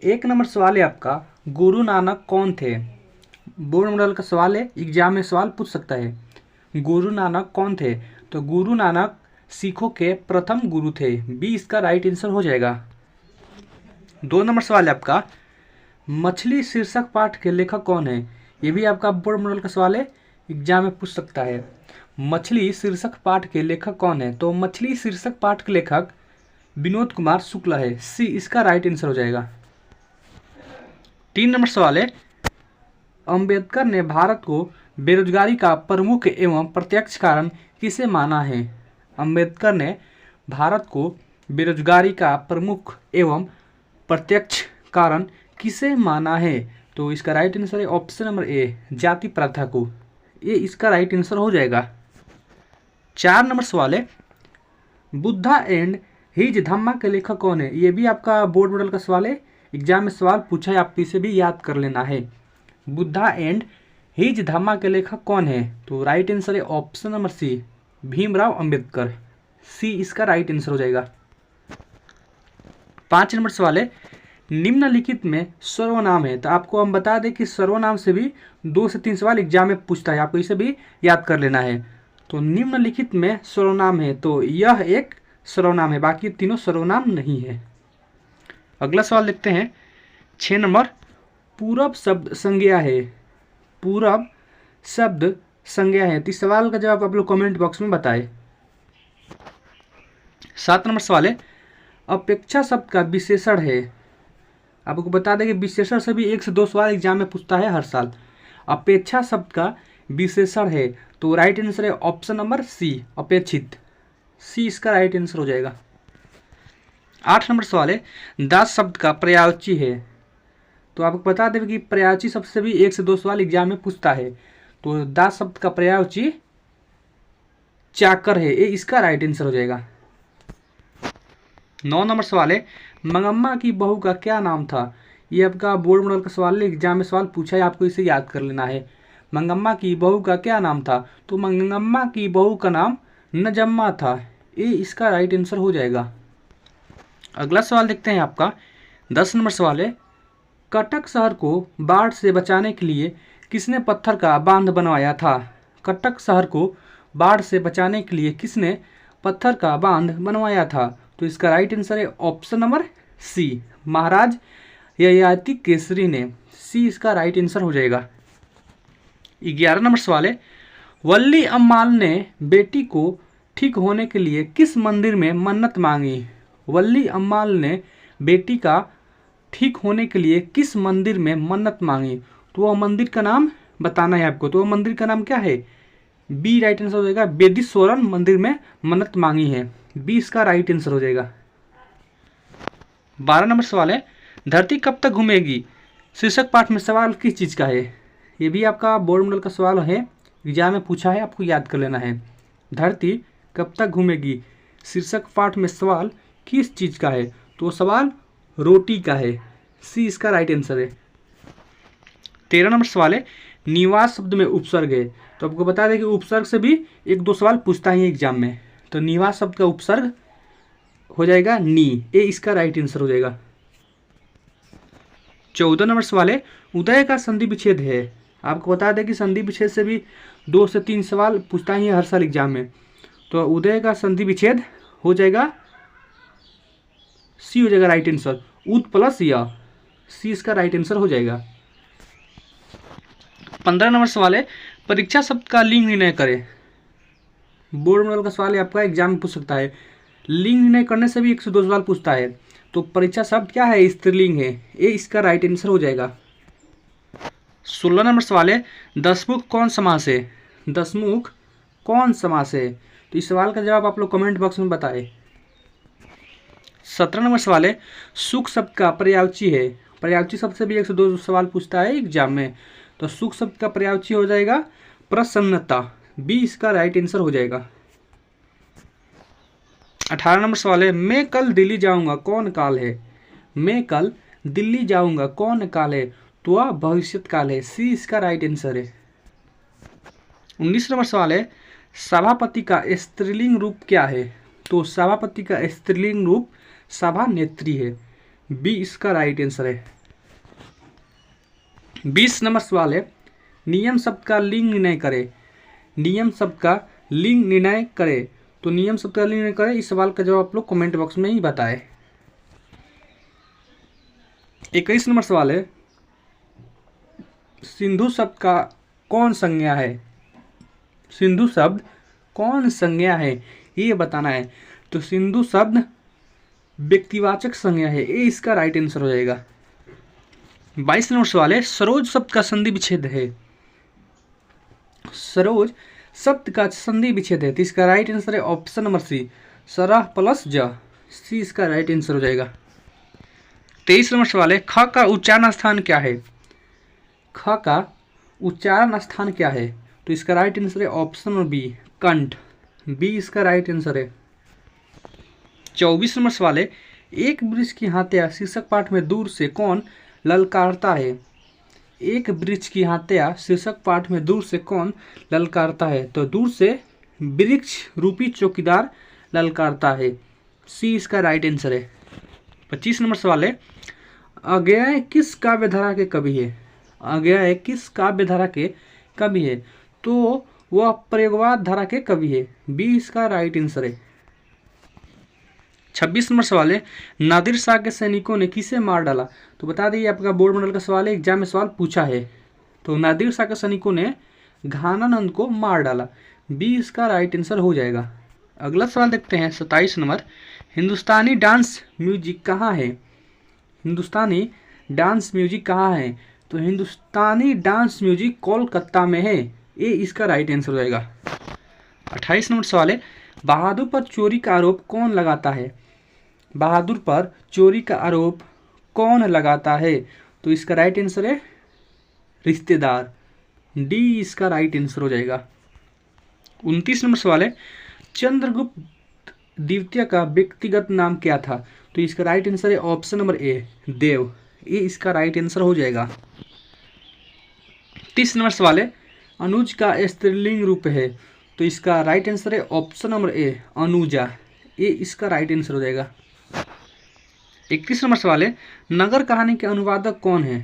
एक नंबर सवाल है आपका, गुरु नानक कौन थे? बोर्ड मॉडल का सवाल है, एग्जाम में सवाल पूछ सकता है। गुरु नानक कौन थे? तो गुरु नानक सिखों के प्रथम गुरु थे। बी इसका राइट आंसर हो जाएगा। 2 नंबर सवाल है आपका, मछली शीर्षक पाठ के लेखक कौन है? ये भी आपका बोर्ड मॉडल का सवाल है, एग्जाम में पूछ सकता है। मछली शीर्षक पाठ के लेखक कौन है? तो मछली शीर्षक पाठ के लेखक विनोद कुमार शुक्ला है। सी इसका राइट आंसर हो जाएगा। 3 नंबर सवाल है, अंबेडकर ने भारत को बेरोजगारी का प्रमुख एवं प्रत्यक्ष कारण किसे माना है? अंबेडकर ने भारत को बेरोजगारी का प्रमुख एवं प्रत्यक्ष कारण किसे माना है? तो इसका राइट आंसर है ऑप्शन नंबर ए, जाति प्रथा को। ये इसका राइट आंसर हो जाएगा। 4 नंबर सवाल है, बुद्धा एंड हिज धम्मा के लेखक कौन है? ये भी आपका बोर्ड मॉडल का सवाल है, एग्जाम में सवाल पूछा है, आपको इसे भी याद कर लेना है। बुद्धा एंड हिज धम्मा के लेखक कौन है? तो राइट आंसर है option number C, Bhimrao Ambedkar. C इसका राइट आंसर हो जाएगा। 5 नंबर सवाल है, निम्नलिखित में सर्वनाम है। तो आपको हम बता दें कि सर्वनाम से भी 2 से 3 सवाल एग्जाम में पूछता है, आपको इसे भी याद कर लेना है। तो निम्नलिखित में सर्वनाम है, तो यह एक सर्वनाम है, बाकी तीनों सर्वनाम नहीं है। अगला सवाल देखते हैं 6 नंबर, पूरब शब्द संज्ञा है। पूरब शब्द संज्ञा है। तो इस सवाल का जवाब आप लोग कमेंट बॉक्स में बताएं। 7 नंबर सवाल है, अपेक्षा शब्द का विशेषण है। आपको बता दें कि विशेषण से भी 1 से 2 सवाल एग्जाम में पूछता है हर साल। अपेक्षा शब्द का विशेषण है, तो राइट आंसर है ऑप्शन नंबर सी, अपेक्षित। सी इसका राइट आंसर हो जाएगा। 8 नंबर सवाल है, दास शब्द का पर्यायवाची है। तो आपको बता दें कि पर्यायवाची शब्द से भी 1 से 2 सवाल एग्जाम में पूछता है। तो दास शब्द का पर्यायवाची चाकर है। ये इसका राइट आंसर हो जाएगा। 9 नंबर सवाल है, मंगम्मा की बहू का क्या नाम था? ये आपका बोर्ड मॉडल का सवाल है, एग्जाम में सवाल पूछा है, आपको इसे याद कर लेना है। मंगम्मा की बहू का क्या नाम था? तो मंगम्मा की बहू का नाम नजम्मा था। ये इसका राइट आंसर हो जाएगा। अगला सवाल देखते हैं आपका 10 नंबर सवाल है, कटक शहर को बाढ़ से बचाने के लिए किसने पत्थर का बांध बनवाया था? कटक शहर को बाढ़ से बचाने के लिए किसने पत्थर का बांध बनवाया था? तो इसका राइट आंसर है ऑप्शन नंबर सी, महाराज ययाति केसरी ने। सी इसका राइट आंसर हो जाएगा। 11 नंबर सवाल है, वल्ली अम्माल ने बेटी को ठीक होने के लिए किस मंदिर में मन्नत मांगी? वल्ली अम्माल ने बेटी का ठीक होने के लिए किस मंदिर में मन्नत मांगी? तो वह मंदिर का नाम बताना है आपको। तो वह मंदिर का नाम क्या है? बी राइट आंसर हो जाएगा, बेदीश्वरन मंदिर में मन्नत मांगी है। बी इसका राइट आंसर हो जाएगा। 12 नंबर सवाल है, धरती कब तक घूमेगी शीर्षक पाठ में सवाल किस चीज़ का है? ये भी आपका बोर्ड मॉडल का सवाल है, एग्जाम में पूछा है, आपको याद कर लेना है। धरती कब तक घूमेगी शीर्षक पाठ में सवाल किस चीज़ का है? तो सवाल रोटी का है। सी इसका राइट आंसर है। 13 नंबर सवाल है, निवास शब्द में उपसर्ग है। तो आपको बता दें कि उपसर्ग से भी 1-2 सवाल पूछता है एग्जाम में। तो निवास शब्द का उपसर्ग हो जाएगा नी। ए इसका राइट आंसर हो जाएगा। 14 नंबर सवाल है, उदय का संधि विच्छेद है। आपको बता दें कि संधि विच्छेद से भी 2 से 3 सवाल पूछता ही है हर साल एग्जाम में। तो उदय का संधि विच्छेद हो जाएगा सी हो जाएगा राइट आंसर, उद प्लस या। सी इसका राइट आंसर हो जाएगा। 15 नंबर सवाल है, परीक्षा शब्द का लिंग निर्णय करें। बोर्ड मॉडल का सवाल है, आपका एग्जाम में पूछ सकता है। लिंग निर्णय करने से भी 1 से 2 सवाल पूछता है। तो परीक्षा शब्द क्या है? स्त्रीलिंग है। ये इसका राइट आंसर हो जाएगा। 16 नंबर सवाल है, दशमुख कौन समास है? दशमुख कौन समास है? तो इस सवाल का जवाब आप लोग कमेंट बॉक्स में बताएं। 17 नंबर सवाल है, सुख शब्द का पर्यायवाची है। पर्यायवाची शब्द से भी 1 से 2 सवाल पूछता है एग्जाम में। तो सुख शब्द का पर्यायवाची हो जाएगा प्रसन्नता। बी इसका राइट आंसर हो जाएगा। 18 नंबर सवाल है, मैं कल दिल्ली जाऊंगा कौन काल है? मैं कल दिल्ली जाऊंगा कौन काल है? तो वह भविष्यत काल है। सी इसका राइट आंसर है। 19 नंबर सवाल है, सभापति का स्त्रीलिंग रूप क्या है? तो सभापति का स्त्रीलिंग रूप सभानेत्री है। बी इसका राइट आंसर है। 20 नंबर सवाल है, नियम शब्द का लिंग निर्णय करे। नियम शब्द का लिंग निर्णय करे। तो नियम शब्द का लिंग निर्णय करे, इस सवाल का जवाब आप लोग कमेंट बॉक्स में ही बताएं। 21 नंबर सवाल है, सिंधु शब्द का कौन संज्ञा है। सिंधु शब्द कौन संज्ञा है, ये बताना है। तो सिंधु शब्द व्यक्तिवाचक संज्ञा है, ये इसका राइट आंसर हो जाएगा। 22 नंबर सवाल है, सरोज शब्द का संधि विच्छेद है। सरोज शब्द का संधि विच्छेद है, तो इसका राइट आंसर है ऑप्शन नंबर सी, सरह प्लस ज। सी इसका राइट आंसर हो जाएगा। 23 नंबर सवाल है, ख का उच्चारण स्थान क्या है। ख का उच्चारण स्थान क्या है, तो इसका राइट आंसर है ऑप्शन नंबर बी, कंठ। बी इसका राइट आंसर है। 24 नंबर सवाल है, एक वृक्ष की हाथिया शीर्षक पाठ में दूर से कौन ललकारता है। एक वृक्ष की हाथिया शीर्षक पाठ में दूर से कौन ललकारता है, तो दूर से वृक्ष रूपी चौकीदार ललकारता है। सी इसका राइट आंसर है। 25 नंबर सवाल है, अज्ञेय किस काव्यधारा के कवि है। अज्ञेय किस काव्यधारा के कवि है, तो वह प्रयोगवाद धारा के कवि है। बी इसका राइट आंसर है। 26 नंबर सवाल है, नादिर शाह के सैनिकों ने किसे मार डाला। तो बता दें आपका बोर्ड मॉडल का सवाल है, एग्जाम में सवाल पूछा है। तो नादिर शाह के सैनिकों ने घानानंद को मार डाला। बी इसका राइट आंसर हो जाएगा। अगला सवाल देखते हैं 27 नंबर, हिंदुस्तानी डांस म्यूजिक कहाँ है। हिंदुस्तानी डांस म्यूजिक कहाँ है, तो हिंदुस्तानी डांस म्यूजिक कोलकाता में है। ये इसका राइट आंसर हो जाएगा। 28 नंबर सवाल है, बहादुर पर चोरी का आरोप कौन लगाता है। बहादुर पर चोरी का आरोप कौन लगाता है, तो इसका राइट आंसर है रिश्तेदार। डी इसका राइट आंसर हो जाएगा। 29 नंबर सवाल है, चंद्रगुप्त द्वितीय का व्यक्तिगत नाम क्या था। तो इसका राइट आंसर है ऑप्शन नंबर ए, देव। ये इसका राइट आंसर हो जाएगा। 30 नंबर सवाल है, अनुज का स्त्रीलिंग रूप है। तो इसका राइट आंसर है ऑप्शन नंबर ए, अनुजा। ये इसका राइट आंसर हो जाएगा। 31 नंबर सवाल है, नगर कहानी के अनुवादक कौन है।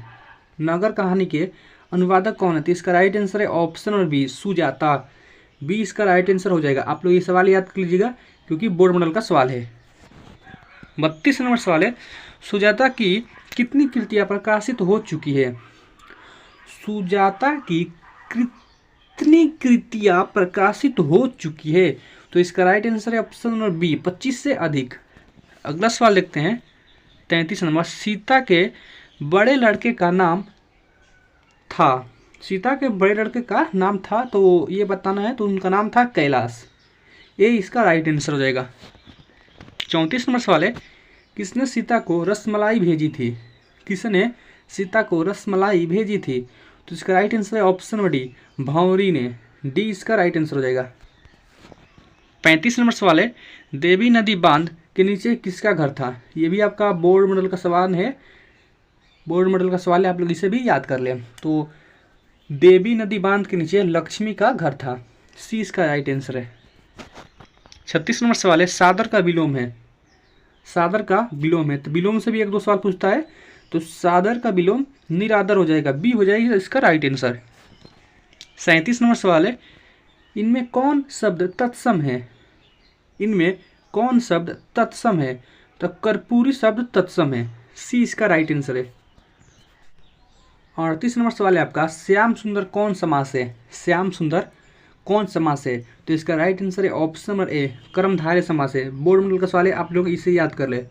नगर कहानी के अनुवादक कौन है, तो इसका राइट आंसर है option number B, Sujata. B इसका राइट आंसर हो जाएगा। आप लोग ये सवाल याद कर लीजिएगा, क्योंकि बोर्ड मॉडल का सवाल है। 32 नंबर सवाल है, सुजाता की कितनी कृतियाँ प्रकाशित हो चुकी है। सुजाता की कितनी कृतियाँ प्रकाशित हो चुकी है, तो इसका राइट आंसर है ऑप्शन नंबर बी, 25 से अधिक। अगला सवाल देखते हैं 33 नंबर, सीता के बड़े लड़के का नाम था। सीता के बड़े लड़के का नाम था, तो ये बताना है। तो उनका नाम था कैलाश। ये इसका राइट आंसर हो जाएगा। 34 नंबर सवाल है, किसने सीता को रसमलाई भेजी थी। किसने सीता को रसमलाई भेजी थी, तो इसका राइट आंसर है ऑप्शन नंबर डी, भंवरी ने। डी इसका राइट आंसर हो जाएगा। 35 नंबर सवाल है, देवी नदी बांध के नीचे किसका घर था। ये भी आपका बोर्ड मॉडल का सवाल है। बोर्ड मॉडल का सवाल है, आप लोग इसे भी याद कर लें। तो देवी नदी बांध के नीचे लक्ष्मी का घर था। सी इसका राइट आंसर है। 36 नंबर सवाल है, सादर का विलोम है। सादर का विलोम है, तो विलोम से भी एक दो सवाल पूछता है। तो सादर का विलोम निरादर हो जाएगा। बी हो जाएगी इसका राइट आंसर। 37 नंबर सवाल है, इनमें कौन शब्द तत्सम है। इनमें कौन शब्द तत्सम है, तो कर्पूरी शब्द तत्सम है। सी इसका राइट आंसर है। 38 नंबर सवाल है आपका, श्याम सुंदर कौन समास है। श्याम सुंदर कौन समास है, तो इसका राइट आंसर है ऑप्शन नंबर ए, कर्मधारय समास है। बोर्ड मॉडल का सवाल है, आप लोग इसे याद कर ले।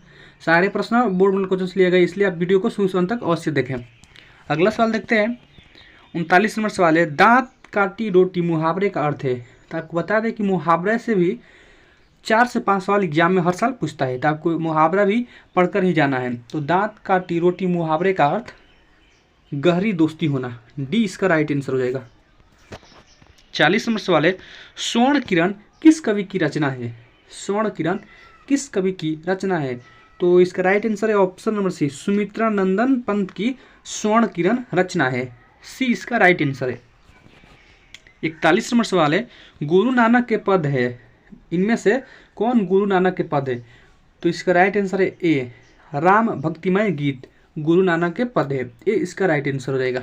सारे प्रश्न बोर्ड मॉडल क्वेश्चन लिए गए, इसलिए आप वीडियो को शुरू से अंत तक अवश्य देखें। अगला सवाल देखते हैं 39 नंबर सवाल है, दांत काटी रोटी मुहावरे का अर्थ है। तो आपको बता दें कि मुहावरे से भी 4 से 5 सवाल एग्जाम में हर साल पूछता है, तो आपको मुहावरा भी पढ़कर ही जाना है। तो दांत काटी रोटी मुहावरे का अर्थ गहरी दोस्ती होना। डी इसका राइट आंसर हो जाएगा। 40 नंबर सवाल है, स्वर्ण किरण किस कवि की रचना है। स्वर्ण किरण किस कवि की रचना है, तो इसका राइट आंसर है ऑप्शन नंबर सी, सुमित्रा नंदन पंत की स्वर्ण किरण रचना है। सी इसका राइट आंसर है। 41 नंबर सवाल है, गुरु नानक के पद है। इनमें से कौन गुरु नानक के पद है, तो इसका राइट आंसर है ए, राम भक्तिमय गीत गुरु नानक के पद है। ये इसका राइट आंसर हो जाएगा।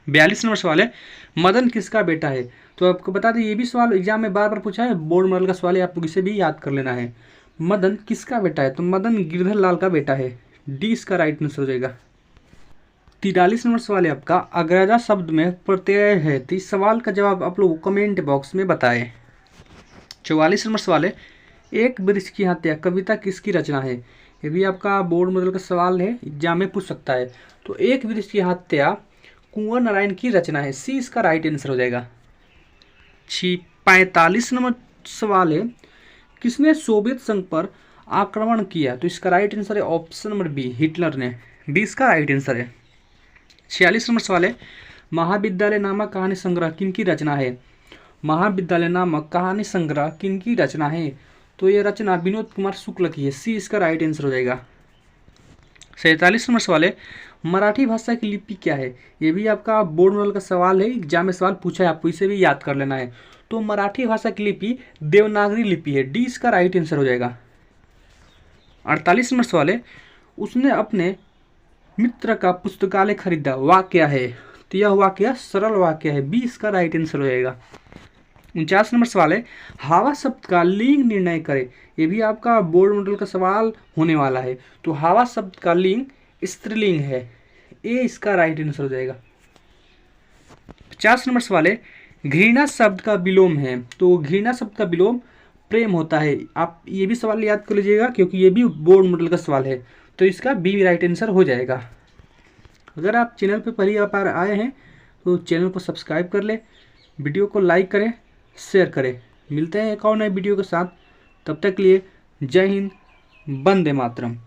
42 नंबर सवाल है, मदन किसका बेटा है? तो आपको बता दें, ये भी सवाल एग्जाम में बार बार पूछा है, बोर्ड मॉडल का सवाल है, आपको इसे भी याद कर लेना है। मदन किसका बेटा है? तो मदन गिरधर लाल का बेटा है। डी इसका राइट आंसर हो जाएगा। 43 नंबर सवाल है आपका, अग्रजा शब्द में प्रत्यय है। तो इस सवाल का जवाब आप लोग कमेंट बॉक्स में बताएं। 44 नंबर सवाल है, एक वृक्ष की हत्या कविता किसकी रचना है? ये भी आपका बोर्ड मॉडल का सवाल है, एग्जाम में पूछ सकता है। तो एक वृक्ष की हत्या कुंवर नारायण की रचना है। सी इसका राइट आंसर हो जाएगा। 45 नंबर सवाल है, किसने सोवियत संघ पर आक्रमण किया? तो इसका राइट आंसर है ऑप्शन नंबर बी, हिटलर ने। डी इसका राइट आंसर है। 46 नंबर सवाल है, महाविद्यालय नामक कहानी संग्रह किनकी रचना है? महाविद्यालय नामक कहानी संग्रह किनकी रचना है? तो ये रचना विनोद कुमार शुक्ल की है। सी इसका राइट आंसर हो जाएगा। 47 नंबर सवाल है, मराठी भाषा की लिपि क्या है? ये भी आपका बोर्ड मॉडल का सवाल है, एग्जाम में सवाल पूछा है, आपको इसे भी याद कर लेना है। तो मराठी भाषा की लिपि देवनागरी लिपि है। डी इसका राइट आंसर हो जाएगा। 48 नंबर सवाल है, उसने अपने मित्र का पुस्तकालय खरीदा, वाक्य है? तो यह वाक्य सरल वाक्य है। बी इसका राइट आंसर हो जाएगा। 49 नंबर सवाल है, हावा शब्द का लिंग निर्णय करे। ये भी आपका बोर्ड मॉडल का सवाल होने वाला है। तो हावा शब्द का लिंग स्त्रीलिंग है। ए इसका राइट आंसर हो जाएगा। 50 नंबर सवाल है, घृणा शब्द का विलोम है। तो घृणा शब्द का विलोम प्रेम होता है। आप ये भी सवाल याद कर लीजिएगा, क्योंकि ये भी बोर्ड मॉडल का सवाल है। तो इसका बी राइट आंसर हो जाएगा। अगर आप चैनल पर पहली बार आए हैं तो चैनल को सब्सक्राइब कर ले, वीडियो को लाइक करें, शेयर करें। मिलते हैं एक और नए वीडियो के साथ, तब तक के लिए जय हिंद, वंदे मातरम।